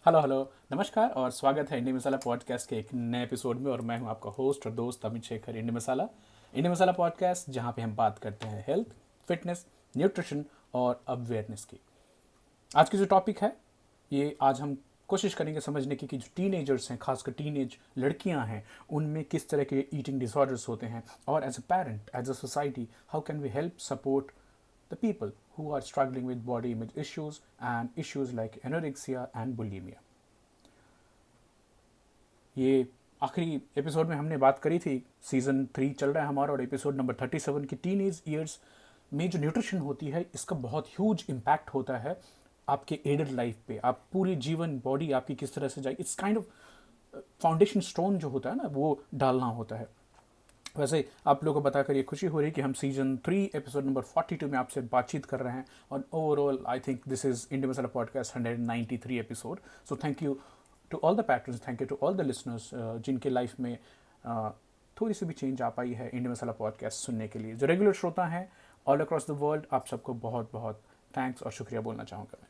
Hello hello. नमस्कार और स्वागत है इंडिया मसाला पॉडकास्ट के एक नए एपिसोड में। और मैं हूं आपका होस्ट और दोस्त अमित शेखर। इंडिया मसाला पॉडकास्ट जहां पे हम बात करते हैं हेल्थ, फिटनेस, न्यूट्रिशन और अवेयरनेस की। आज की जो टॉपिक है, ये आज हम कोशिश करेंगे समझने की कि जो टीनेजर्स हैं, खासकर टीनेज लड़कियां हैं, उनमें किस तरह के ईटिंग डिसऑर्डर्स होते हैं। और as a parent, as a society, how can we help support the people who are struggling with body image issues and issues like anorexia and bulimia. ये आखिरी एपिसोड में हमने बात करी थी, सीजन 3 चल रहा है हमारा और एपिसोड नंबर 37 की टीनेज ईयर्स में जो न्यूट्रिशन होती है, इसका बहुत ह्यूज इम्पैक्ट होता है आपके एडल्ट लाइफ पे। आप पूरी जीवन बॉडी आपकी किस तरह से जाए, it's kind of foundation stone जो होता है ना, वो डालना होता है। वैसे आप लोगों को बताकर ये खुशी हो रही है कि हम सीजन 3 एपिसोड नंबर 42 में आपसे बातचीत कर रहे हैं। और overall I think this is India masala podcast 193 episode. So thank you to all the patrons, thank you to all the listeners जिनके लाइफ में थोड़ी सी भी चेंज आ पाई है इंडिया मसाला पॉडकास्ट सुनने के लिए। जो रेगुलर श्रोता हैं ऑल अक्रॉस द वर्ल्ड, आप सबको बहुत बहुत थैंक्स और शुक्रिया बोलना चाहूँगा मैं।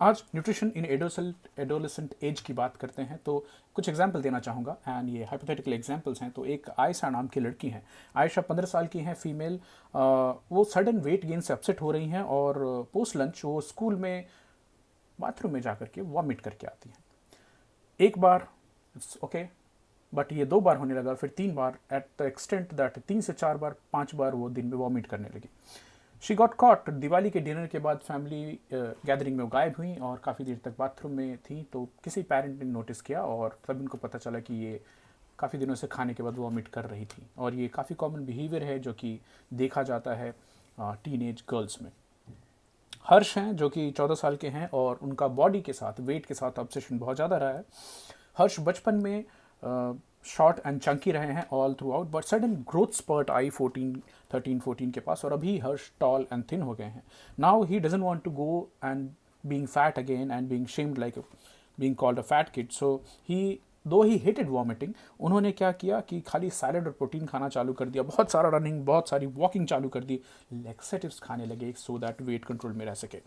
आज न्यूट्रिशन इन एडोलेसेंट एज की बात करते हैं, तो कुछ एग्जाम्पल देना चाहूँगा एंड ये हाइपोथेटिकल एग्जाम्पल्स हैं। तो एक आयशा नाम की लड़की हैं। आयशा 15 साल की हैं, फीमेल। वो सडन वेट गेन से अपसेट हो रही हैं और पोस्ट लंच वो स्कूल में बाथरूम में जाकर के वॉमिट करके आती हैं। एक बार इट्स ओके, बट ये 2 बार होने लगा, फिर 3 बार, एट द एक्सटेंट दैट 3 से 4 बार, 5 बार वो दिन में वॉमिट करने लगी। She got caught. दिवाली के डिनर के बाद फैमिली गैदरिंग में वो गायब हुई और काफ़ी देर तक बाथरूम में थी। तो किसी पेरेंट ने नोटिस किया और तब उनको पता चला कि ये काफ़ी दिनों से खाने के बाद वॉमिट कर रही थी। और ये काफ़ी कॉमन बिहेवियर है जो कि देखा जाता है टीनेज गर्ल्स में। हर्ष हैं जो कि 14 साल के हैं और उनका बॉडी के साथ, वेट के साथ ऑब्सेशन बहुत ज़्यादा रहा है। हर्ष बचपन में शॉर्ट एंड चंकी रहे हैं all throughout, but sudden growth spurt I 13-14 के पास और अभी हर्ष टॉल एंड थिन हो गए हैं। Now he doesn't want to go and being fat again and being shamed like being called a fat kid. So he though he hated vomiting, उन्होंने क्या किया कि खाली सैलड और प्रोटीन खाना चालू कर दिया, बहुत सारा रनिंग, बहुत सारी वॉकिंग चालू कर दी, लेक्सेटिव्स खाने लगे सो दैट वेट कंट्रोल में रह सके।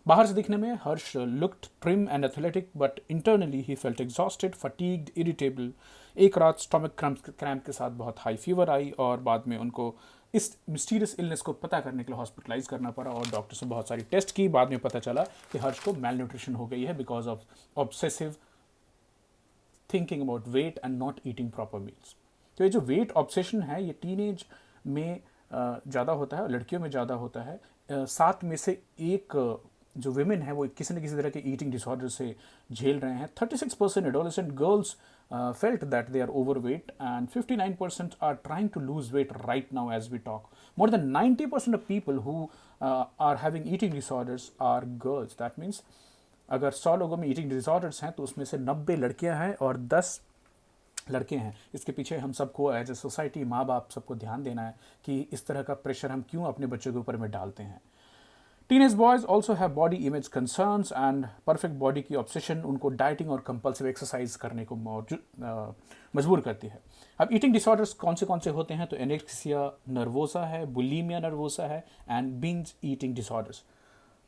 बाहर से दिखने में Harsh looked trim and athletic, but internally he felt exhausted, fatigued, irritable. एक रात स्टमक क्रैम्प के साथ बहुत हाई फीवर आई और बाद में उनको इस मिस्टीरियस इलनेस को पता करने के लिए हॉस्पिटलाइज करना पड़ा और डॉक्टर से बहुत सारी टेस्ट की। बाद में पता चला कि हर्ष को मेल न्यूट्रिशन हो गई है because of obsessive thinking about wait and not eating proper meals. तो ये जो वेट ऑब्सेशन है, ये टीनेज में ज़्यादा होता है और लड़कियों में ज़्यादा होता है। 7 में से एक जो विमेन है वो किसी न किसी तरह के ईटिंग डिसऑर्डर से झेल रहे हैं। 36% adolescent girls felt that they are overweight and 59% are trying to lose weight right now as we talk. More than 90% of people who are having eating disorders are girls. That means अगर 100 लोगों में eating disorders हैं तो उसमें से 90 लड़कियां हैं और 10 लड़के हैं। इसके पीछे हम सबको एज ए सोसाइटी, माँ बाप सबको ध्यान देना है कि इस तरह का प्रेशर हम क्यों अपने बच्चों के ऊपर में डालते हैं। Teenage boys also have body image concerns and perfect body की ऑब्सेशन उनको डाइटिंग और कंपल्सिव एक्सरसाइज करने को मजबूर करती है। अब ईटिंग डिसऑर्डर्स कौन से होते हैं, तो एनेक्सिया नर्वोसा है, बुलीमिया नर्वोसा है एंड बिंज ईटिंग डिसऑर्डर्स।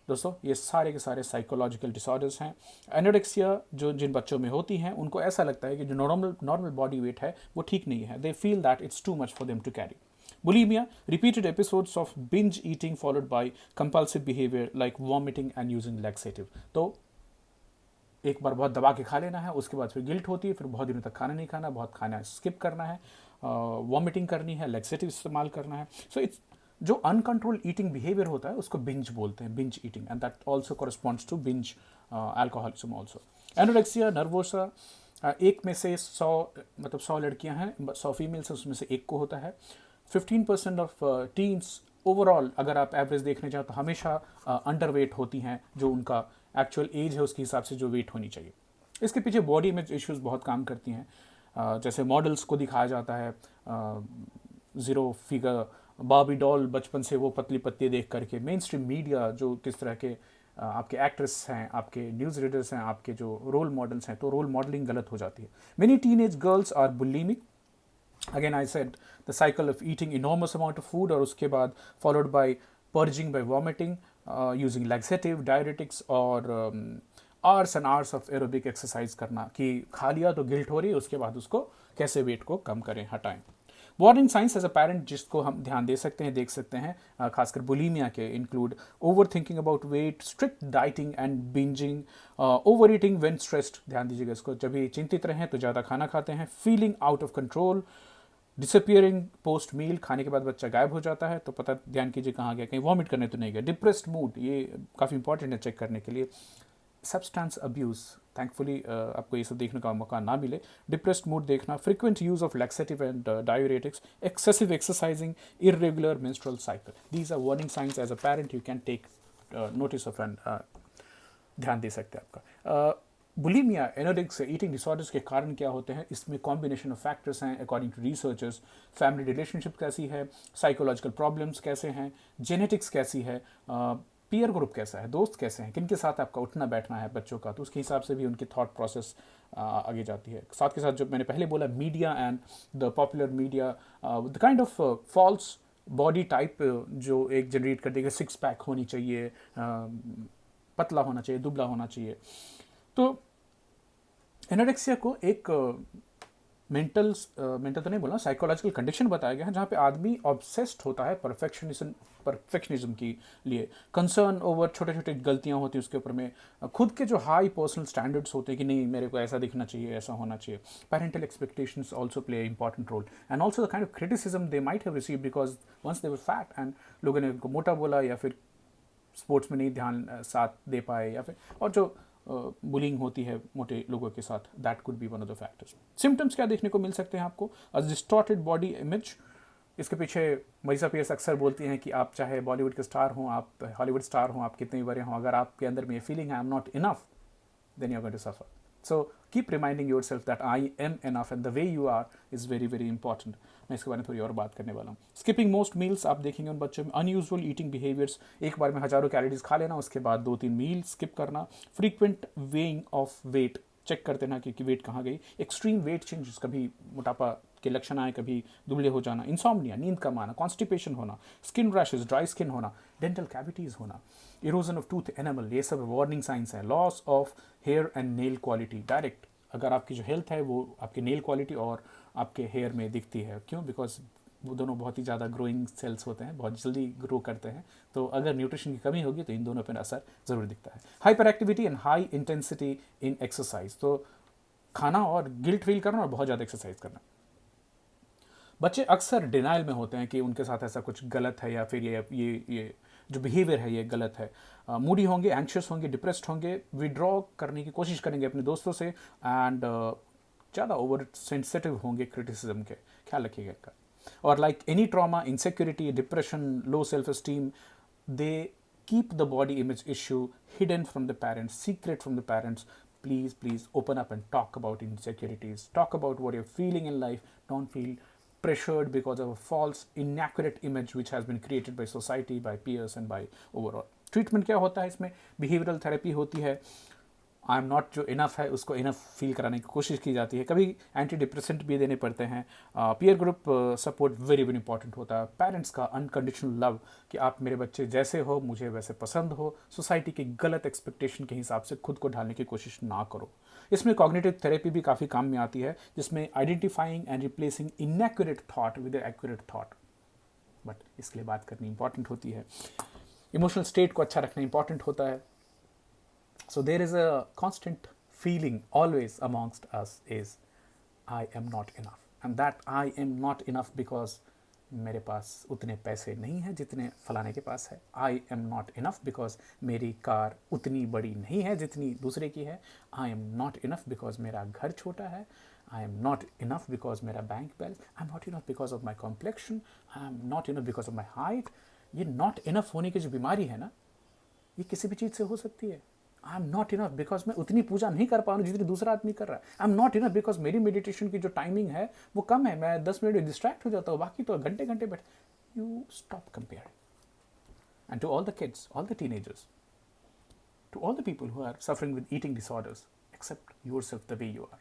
दोस्तों ये सारे के सारे साइकोलॉजिकल डिसऑर्डर्स हैं। एनोरेक्सिया जो जिन बच्चों में होती हैं, उनको ऐसा लगता है कि जो नॉर्मल बॉडी वेट है वो ठीक नहीं है। They feel that it's too much for them to carry. Bulimia, repeated episodes of binge eating followed by compulsive behavior like vomiting and using laxative. तो एक बार बहुत दबा के खा लेना है, उसके बाद फिर गिल्ट होती है, फिर बहुत दिनों तक खाना नहीं खाना, बहुत खाना स्किप करना है, वॉमिटिंग करनी है, लेक्सेटिव इस्तेमाल करना है। सो इट्स जो अनकंट्रोल ईटिंग बिहेवियर होता है उसको बिंज बोलते हैं, binge eating, and that also corresponds to binge alcoholism also. Anorexia nervosa, एक में से 100 मतलब 100 लड़कियां हैं, 100 फीमेल्स हैं, उसमें से एक को होता है। 15% ऑफ टीन्स ओवरऑल अगर आप एवरेज देखने जाओ तो हमेशा अंडर वेट होती हैं, जो उनका एक्चुअल एज है उसके हिसाब से जो वेट होनी चाहिए। इसके पीछे बॉडी इमेज इश्यूज बहुत काम करती हैं। जैसे मॉडल्स को दिखाया जाता है ज़ीरो फिगर बार्बी डॉल, बचपन से वो पतली पतली देख करके। मेन स्ट्रीम मीडिया जो किस तरह के आपके एक्ट्रेस हैं, आपके न्यूज़ रीडर्स हैं, आपके जो रोल मॉडल्स हैं, तो रोल मॉडलिंग गलत हो जाती है। Many teenage girls are bulimic. Again I said the cycle of eating enormous amount of food और उसके बाद followed by purging by vomiting using laxative diuretics और hours and hours of aerobic exercise करना कि खा लिया तो गिल्ट हो रही है, उसके बाद उसको कैसे वेट को कम करें, हटाएं। Warning signs as a parent जिसको हम ध्यान दे सकते हैं, देख सकते हैं, खासकर बुलीमिया के include over thinking about wait, strict dieting and bingeing, over eating when stressed, ध्यान दीजिएगा इसको, जब भी चिंतित रहें तो ज़्यादा खाना खाते हैं, feeling out of control, disappearing post meal, खाने के बाद बच्चा गायब हो जाता है तो पता ध्यान कीजिए कहाँ गया, कहीं वॉमिट करने तो नहीं गया, डिप्रेस्ड मूड, ये काफ़ी इंपॉर्टेंट है चेक करने के लिए, सब्सटेंस अब्यूज़, थैंकफुली आपको ये सब देखने का मौका ना मिले, डिप्रेस्ड मूड देखना, frequent use of laxative and diuretics, excessive exercising, irregular menstrual cycle, these are warning signs as a parent you can take notice of and ध्यान दे सकते हैं आपका। बुलिमिया, एनोरेक्स, ईटिंग डिसऑर्डर्स के कारण क्या होते हैं, इसमें कॉम्बिनेशन ऑफ फैक्टर्स हैं according to researchers, family relationship कैसी है, साइकोलॉजिकल प्रॉब्लम्स कैसे हैं, जेनेटिक्स कैसी है, पीयर ग्रुप कैसा है, दोस्त कैसे हैं, किन के साथ आपका उठना बैठना है बच्चों का, तो उसके हिसाब से भी उनकी थॉट प्रोसेस आगे जाती है। साथ के साथ जो मैंने पहले बोला, media and the popular media, the kind of false body type जो एक जनरेट कर देगा, सिक्स पैक होनी चाहिए, पतला होना चाहिए, दुबला होना चाहिए, तो एनोरेक्सिया को एक मेंटल तो नहीं बोला, साइकोलॉजिकल कंडीशन बताया गया है जहाँ पे आदमी ऑब्सेस्ड होता है परफेक्शनिज्म के लिए, कंसर्न ओवर छोटे छोटे गलतियाँ होती हैं उसके ऊपर में, खुद के जो हाई पर्सनल स्टैंडर्ड्स होते हैं कि नहीं मेरे को ऐसा दिखना चाहिए, ऐसा होना चाहिए, parental expectations also play important role, and also the kind of criticism they might have receive because once they were fat and लोगों ने उनको मोटा बोला, या फिर स्पोर्ट्स में नहीं ध्यान साथ दे पाए, या फिर और जो बुलिंग होती है मोटे लोगों के साथ, that could be one of the factors. Symptoms क्या देखने को मिल सकते हैं आपको, अ डिस्टॉर्टेड बॉडी इमेज, इसके पीछे मरीसा पियर्स अक्सर बोलती हैं कि आप चाहे बॉलीवुड के स्टार हों, आप हॉलीवुड स्टार हों, आप कितने भी बड़े हों, अगर आपके अंदर में ये फीलिंग है I am not enough, then you're going to suffer. So keep reminding yourself that I am enough and the way you are is very very important. मैं इसके बारे में थोड़ी और बात करने वाला हूँ। स्किपिंग मोस्ट मील्स आप देखेंगे उन बच्चों में, अनयूजुअल ईटिंग बिहेवियर्स, एक बार में हजारों कैलोरीज खा लेना, उसके बाद 2-3 मील स्किप करना, frequent weighing of weight, check करते ना कि वेट कहाँ गई, एक्सट्रीम वेट चेंजेस, कभी मोटापा के लक्षण आए, कभी दुबले हो जाना, इंसोम्निया, नींद कम आना, कॉन्स्टिपेशन होना, स्किन रैशेज, ड्राई स्किन होना, डेंटल कैविटीज़ होना, इरोजन ऑफ टूथ एनामल, ये सब वार्निंग साइंस हैं, loss of hair and nail quality, direct अगर आपकी जो हेल्थ है वो आपकी नेल क्वालिटी और आपके हेयर में दिखती है, क्यों, बिकॉज वो दोनों बहुत ही ज़्यादा ग्रोइंग सेल्स होते हैं, बहुत जल्दी ग्रो करते हैं, तो अगर न्यूट्रिशन की कमी होगी तो इन दोनों पर असर ज़रूर दिखता है। Hyper activity and high intensity in exercise, तो खाना और गिल्ट फील करना और बहुत ज़्यादा एक्सरसाइज करना, बच्चे अक्सर डिनाइल में होते हैं कि उनके साथ ऐसा कुछ गलत है, या फिर ये जो बिहेवियर है ये गलत है, मूडी होंगे, एंक्शियस होंगे, डिप्रेस्ड होंगे, विड्रॉ करने की कोशिश करेंगे अपने दोस्तों से, एंड ज़्यादा ओवर सेंसिटिव होंगे क्रिटिसिज्म के, ख्याल रखिएगा इसका। और like any trauma, insecurity, depression, low self esteem, they keep the body image issue hidden from the parents, secret from the parents. Please open up and talk about insecurities, talk about what you're feeling in life, don't feel pressured because of a false inaccurate image which has been created by society, by peers and by overall. Treatment क्या होता है इसमें, behavioural therapy होती है, I am not जो enough है उसको enough feel कराने की कोशिश की जाती है, कभी एंटी डिप्रेसेंट भी देने पड़ते हैं, peer group support very very important होता है, पेरेंट्स का अनकंडीशनल लव कि आप मेरे बच्चे जैसे हो मुझे वैसे पसंद हो, सोसाइटी की गलत एक्सपेक्टेशन के हिसाब से खुद को ढालने की कोशिश ना करो। इसमें कॉग्निटिव थेरेपी भी काफ़ी काम में आती है, जिसमें identifying and replacing inaccurate thought with accurate thought, but इसके लिए बात करनी इंपॉर्टेंट होती है। इमोशनल स्टेट को अच्छा रखना इंपॉर्टेंट होता है। So there is a constant feeling always amongst us is I am not enough, and that I am not enough because मेरे पास उतने पैसे नहीं हैं जितने फलाने के पास है, I am not enough because मेरी कार उतनी बड़ी नहीं है जितनी दूसरे की है, I am not enough because मेरा घर छोटा है, I am not enough because मेरा bank balance, I am not enough because of my complexion, I am not enough because of my height। ये not enough होने की जो बीमारी है ना, ये किसी भी चीज़ से हो सकती है। I am not enough because मैं उतनी पूजा नहीं कर पा रहा हूँ जितनी दूसरा आदमी कर रहा है। I am not enough because मेरी मेडिटेशन की जो टाइमिंग है वो कम है, मैं 10 मिनट में डिस्ट्रैक्ट हो जाता हूँ, बाकी तो घंटे घंटे बैठ। You stop comparing. And to all the kids, all the teenagers, to all the people who are suffering with eating disorders, accept yourself the way you are.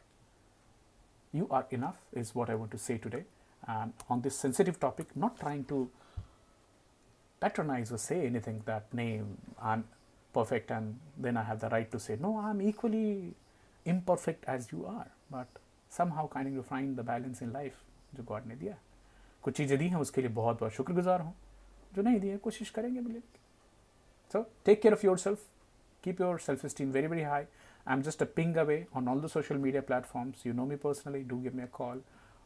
You are enough is what I want to say today. And on this sensitive topic, not trying to patronize or say anything that name I'm perfect and then I have the right to say, no, I'm equally imperfect as you are. But somehow kind of find the balance in life जो God ने दिया. कुछ चीज़ें दी हैं उसके लिए बहुत बहुत शुक्रगुजार हूँ. जो नहीं दी है कोशिश करेंगे मिलने की. So take care of yourself. Keep your self-esteem very, very high. I'm just a ping away on all the social media platforms. You know me personally. Do give me a call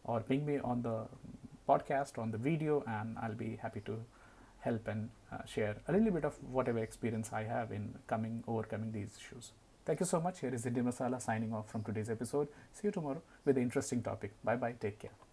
or ping me on the podcast, on the video, and I'll be happy to help and share a little bit of whatever experience I have in overcoming these issues. Thank you so much. Here is Indian Masala signing off from today's episode. See you tomorrow with an interesting topic. Bye bye. Take care.